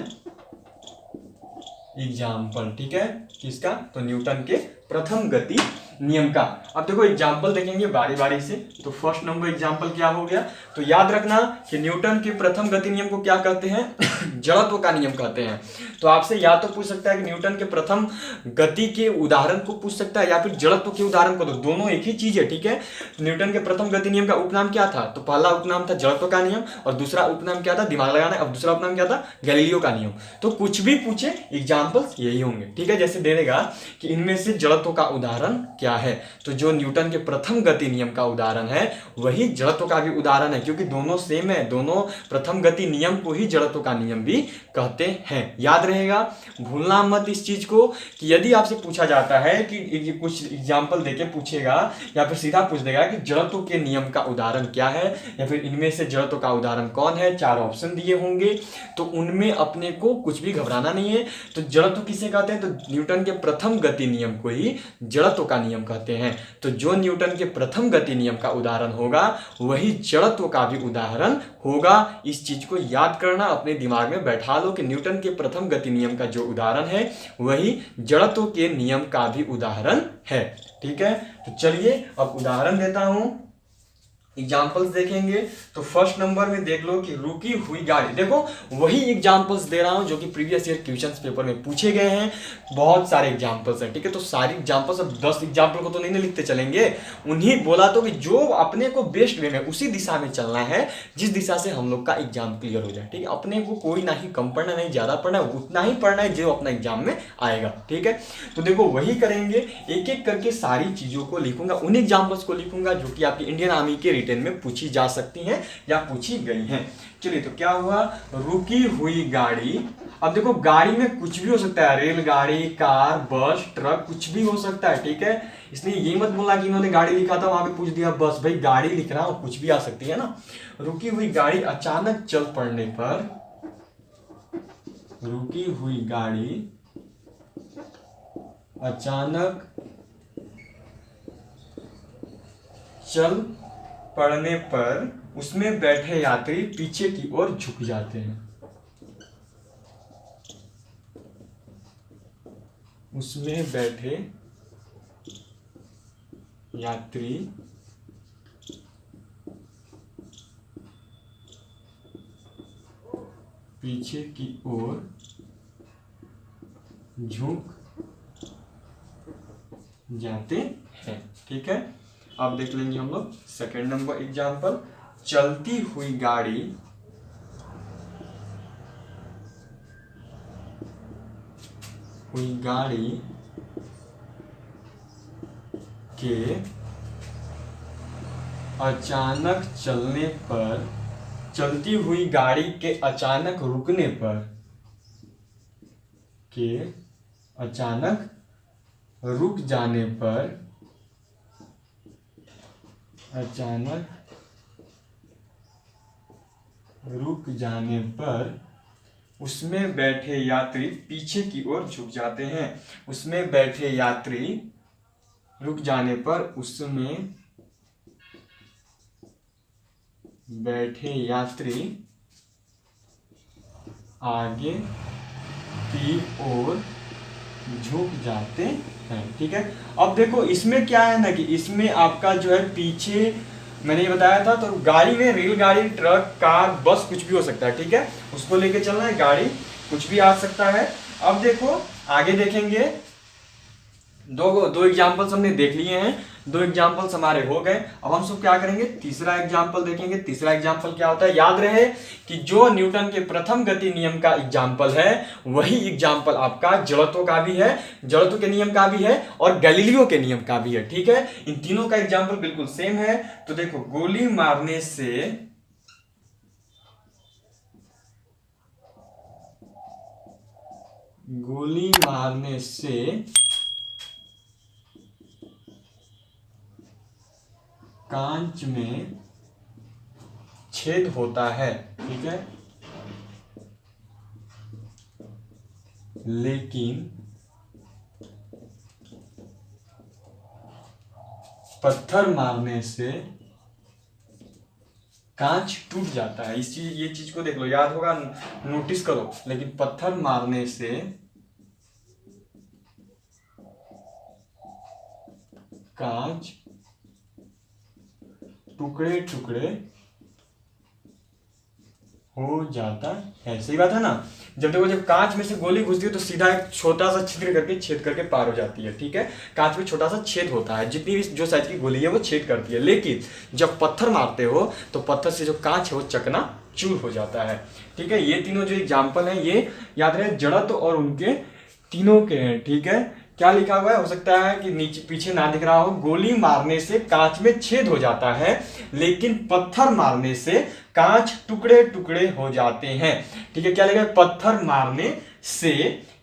एग्जाम्पल। ठीक है, किसका, तो न्यूटन के प्रथम गति नियम का। अब देखो एग्जाम्पल देखेंगे बारी बारी से। तो फर्स्ट नंबर एग्जाम्पल क्या हो गया, तो याद रखना कि न्यूटन के प्रथम गति नियम को क्या कहते हैं, जड़त्व का नियम कहते हैं। तो आपसे या तो पूछ सकता है कि न्यूटन के प्रथम गति के उदाहरण को पूछ सकता है या फिर जड़त्व के उदाहरण को, तो दोनों एक ही चीज है। ठीक है, न्यूटन के प्रथम गति नियम का उपनाम क्या था, तो पहला उपनाम था जड़त्व का नियम और दूसरा उपनाम क्या था, दिमाग लगाना। अब दूसरा उपनाम क्या था, गैलीलियो का नियम। तो कुछ भी पूछे एग्जाम्पल्स यही होंगे। ठीक है, जैसे दे देगा कि इनमें से जड़त्व का उदाहरण क्या है, तो जो न्यूटन के प्रथम गति नियम का उदाहरण है वही जड़त्व का भी उदाहरण है, क्योंकि दोनों सेम है, दोनों प्रथम गति नियम को ही जड़त्व का नियम भी कहते हैं। याद रहेगा, भूलना मत इस चीज को कि यदि आपसे पूछा जाता है कि कुछ एग्जाम्पल देके पूछेगा या फिर सीधा पूछ देगा कि जड़त्व के नियम का उदाहरण क्या है या फिर इनमें से जड़त्व का उदाहरण कौन है, 4 ऑप्शन दिए होंगे, तो उनमें अपने को कुछ भी घबराना नहीं है। तो जड़त्व किसे कहते हैं, तो न्यूटन के प्रथम गति नियम को ही जड़त्व का नियम कहते हैं। तो जो न्यूटन के प्रथम गति नियम का उदाहरण होगा वही जड़त्व का भी उदाहरण होगा। इस चीज को याद करना, अपने दिमाग में बैठा लो कि न्यूटन के प्रथम गति नियम का जो उदाहरण है वही जड़त्व के नियम का भी उदाहरण है। ठीक है, तो चलिए अब उदाहरण देता हूं। एग्जाम्पल्स देखेंगे तो फर्स्ट नंबर में देख लो कि रुकी हुई गाड़ी। देखो वही एग्जाम्पल्स दे रहा हूं जो कि प्रीवियस ईयर क्वेश्चंस पेपर में पूछे गए हैं। बहुत सारे एग्जाम्पल्स हैं, ठीक है। तो सारी एग्जाम्पल्स, अब 10 एग्जाम्पल को तो नहीं लिखते चलेंगे, उन्हीं बोला तो कि जो अपने को बेस्ट वे में उसी दिशा में चलना है जिस दिशा से हम लोग का एग्जाम क्लियर हो जाए, ठीक है। अपने को कोई ना ही कम पढ़ना, नहीं ज्यादा पढ़ना, उतना ही पढ़ना है जो अपना एग्जाम में आएगा, ठीक है। तो देखो वही करेंगे, एक एक करके सारी चीजों को लिखूंगा, उन एग्जाम्पल्स को लिखूंगा जो कि आपकी इंडियन आर्मी के रिटन में पूछी जा सकती हैं या पूछी गई हैं। चलिए, तो क्या हुआ, रुकी हुई गाड़ी। अब देखो गाड़ी में कुछ भी हो सकता है, रेलगाड़ी, कार, बस, ट्रक, कुछ भी हो सकता है, ठीक है। इसलिए ये मत बोलना कि इन्होंने गाड़ी लिखा था वहां पे पूछ दिया बस। भाई गाड़ी लिख रहा हूं, कुछ भी आ सकती है ना। रुकी हुई गाड़ी अचानक चल पड़ने पर, रुकी हुई गाड़ी अचानक चल पड़ने पर उसमें बैठे यात्री पीछे की ओर झुक जाते हैं। उसमें बैठे यात्री पीछे की ओर झुक जाते हैं, ठीक है। अब देख लेंगे हम लोग सेकेंड नंबर एग्जाम्पल। चलती हुई गाड़ी के अचानक चलने पर, चलती हुई गाड़ी के अचानक रुकने पर, के अचानक रुक जाने पर, अचानक रुक जाने पर उसमें बैठे यात्री पीछे की ओर झुक जाते हैं। उसमें बैठे यात्री रुक जाने पर उसमें बैठे यात्री आगे की ओर झुक जाते हैं, ठीक है। अब देखो इसमें क्या है ना कि इसमें आपका जो है पीछे, मैंने ये बताया था, तो गाड़ी में रेलगाड़ी, ट्रक, कार, बस, कुछ भी हो सकता है, ठीक है। उसको लेके चलना है, गाड़ी कुछ भी आ सकता है। अब देखो आगे देखेंगे, दो एग्जाम्पल्स हमने देख लिए हैं, दो एग्जाम्पल्स हमारे हो गए। अब हम सब क्या करेंगे, तीसरा एग्जाम्पल देखेंगे। तीसरा एग्जाम्पल क्या होता है, याद रहे कि जो न्यूटन के प्रथम गति नियम का एग्जाम्पल है वही एग्जाम्पल आपका जड़त्व का भी है, जड़त्व के नियम का भी है और गैलीलियो के नियम का भी है, ठीक है। इन तीनों का एग्जाम्पल बिल्कुल सेम है। तो देखो गोली मारने से कांच में छेद होता है, ठीक है, लेकिन पत्थर मारने से कांच टूट जाता है। ये चीज को देख लो, याद होगा, नोटिस करो। लेकिन पत्थर मारने से कांच टुकड़े टुकड़े हो जाता है। सही बात है ना। जब देखो, जब कांच में से गोली घुसती है तो सीधा एक छोटा सा छिद्र करके छेद करके पार हो जाती है, ठीक है। कांच में छोटा सा छेद होता है, जितनी भी जो साइज की गोली है वो छेद करती है। लेकिन जब पत्थर मारते हो तो पत्थर से जो कांच है वो चकना चूर हो जाता है, ठीक है। ये तीनों जो एग्जाम्पल हैं ये याद रहे, जड़त्व और उनके तीनों के हैं, ठीक है। क्या लिखा हुआ है, हो सकता है कि नीचे पीछे ना दिख रहा हो। गोली मारने से कांच में छेद हो जाता है, लेकिन पत्थर मारने से कांच टुकड़े टुकड़े हो जाते हैं, ठीक है। क्या लिखा है, पत्थर मारने से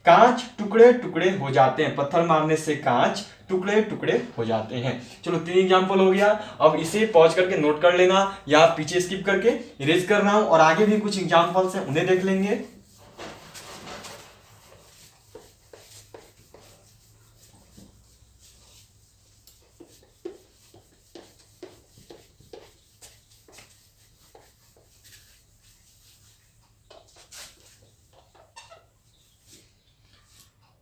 कांच टुकड़े टुकड़े हो जाते हैं, पत्थर मारने से कांच टुकड़े टुकड़े हो जाते हैं। चलो 3 एग्जाम्पल हो गया। अब इसे पॉज करके नोट कर लेना या पीछे स्किप करके इरेज कर रहा हूं, और आगे भी कुछ एग्जाम्पल्स हैं उन्हें देख लेंगे।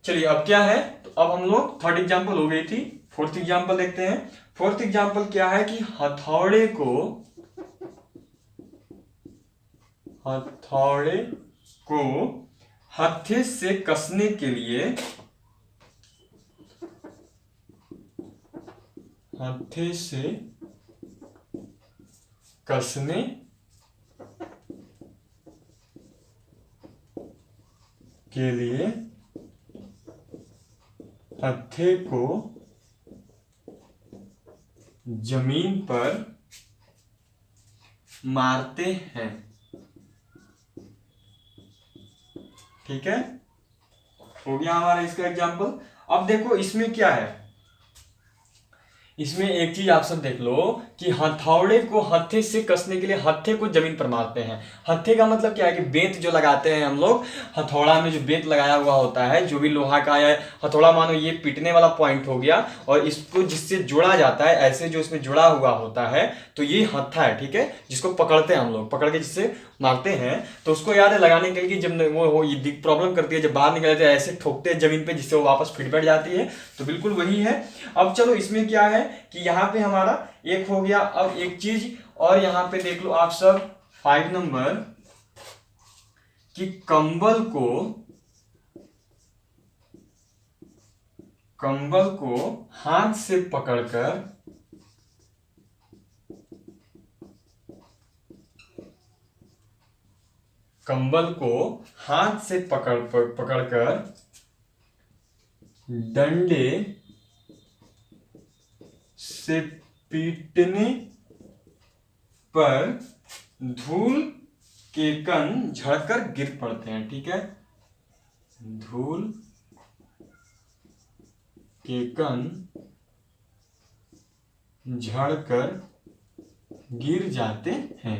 चलिए अब क्या है, तो अब हम लोग थर्ड एग्जाम्पल हो गई थी, फोर्थ एग्जाम्पल देखते हैं। फोर्थ एग्जाम्पल क्या है कि हथौड़े को हत्थे से कसने के लिए हत्थे को जमीन पर मारते हैं। ठीक है, हो गया हमारा इसका एग्जाम्पल। अब देखो इसमें क्या है, इसमें एक चीज आप सब देख लो कि हथौड़े को हत्थे से कसने के लिए हत्थे को जमीन पर मारते हैं। हत्थे का मतलब क्या है कि बेंत जो लगाते हैं हम लोग, हथौड़ा में जो बेंत लगाया हुआ होता है, जो भी लोहा का या हथौड़ा, मानो ये पीटने वाला पॉइंट हो गया, और इसको जिससे जुड़ा जाता है, ऐसे जो इसमें जुड़ा हुआ होता है, तो ये हत्था है। ठीक है, जिसको पकड़ते हैं हम लोग, पकड़ के जिससे मारते हैं, तो उसको याद है लगाने के लिए जब वो ये प्रॉब्लम करती है, जब बाहर निकलते हैं ऐसे ठोकते हैं जमीन पे, जिससे वो वापस फिट बैठ जाती है। तो बिल्कुल वही है। अब चलो इसमें क्या है कि यहाँ पे हमारा एक हो गया। अब एक चीज और यहाँ पे देख लो आप सब 5 नंबर, कि कंबल को हाथ से पकड़कर पकड़कर डंडे से पीटने पर धूल के कण झड़कर गिर पड़ते हैं। ठीक है, धूल के कण झड़कर गिर जाते हैं।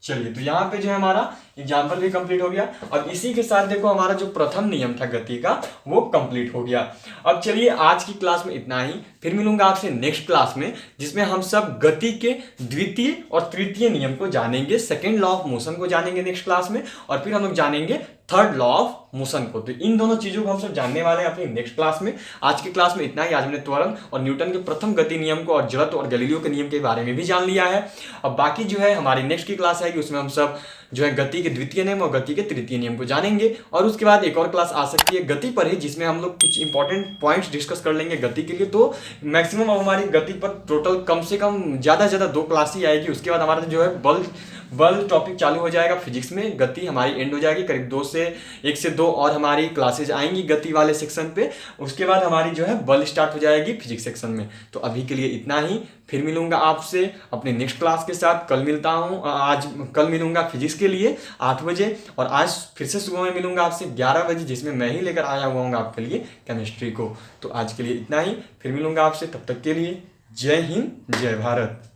चलिए, तो यहाँ पे जो है हमारा एग्जाम्पल भी कंप्लीट हो गया। अब इसी के साथ देखो हमारा जो प्रथम नियम था गति का, वो कंप्लीट हो गया। अब चलिए आज की क्लास में इतना ही, फिर मिलूंगा आपसे नेक्स्ट क्लास में, जिसमें हम सब गति के द्वितीय और तृतीय नियम को जानेंगे, सेकेंड लॉ ऑफ मोशन को जानेंगे नेक्स्ट क्लास में, और फिर हम लोग जानेंगे थर्ड लॉ ऑफ मोशन को। तो इन दोनों चीजों को हम सब जानने वाले हैं अपनी नेक्स्ट क्लास में। आज की क्लास में इतना ही। आज हमने त्वरण और न्यूटन के प्रथम गति नियम को और जड़त्व और गैलीलियो के नियम के बारे में भी जान लिया है। अब बाकी जो है हमारी नेक्स्ट की क्लास है कि उसमें हम सब जो है गति के द्वितीय नियम और गति के तृतीय नियम को जानेंगे, और उसके बाद एक और क्लास आ सकती है गति पर ही, जिसमें हम लोग कुछ इंपॉर्टेंट पॉइंट्स डिस्कस कर लेंगे गति के लिए। तो मैक्सिमम अब हमारी गति पर टोटल कम से कम ज़्यादा से ज़्यादा 2 क्लास ही आएगी। उसके बाद हमारा जो है बल टॉपिक चालू हो जाएगा फिजिक्स में, गति हमारी एंड हो जाएगी। करीब 1 से 2 और हमारी क्लासेज आएंगी गति वाले सेक्शन पे। उसके बाद हमारी जो है बल स्टार्ट हो जाएगी फिजिक्स सेक्शन में। तो अभी के लिए इतना ही, फिर मिलूंगा आपसे अपने नेक्स्ट क्लास के साथ। कल मिलूंगा फिजिक्स के लिए 8 बजे, और आज फिर से सुबह में मिलूंगा आपसे 11 बजे, जिसमें मैं ही लेकर आया हुआ हूँ आपके लिए केमिस्ट्री को। तो आज के लिए इतना ही, फिर मिलूंगा आपसे। तब तक के लिए जय हिंद, जय भारत।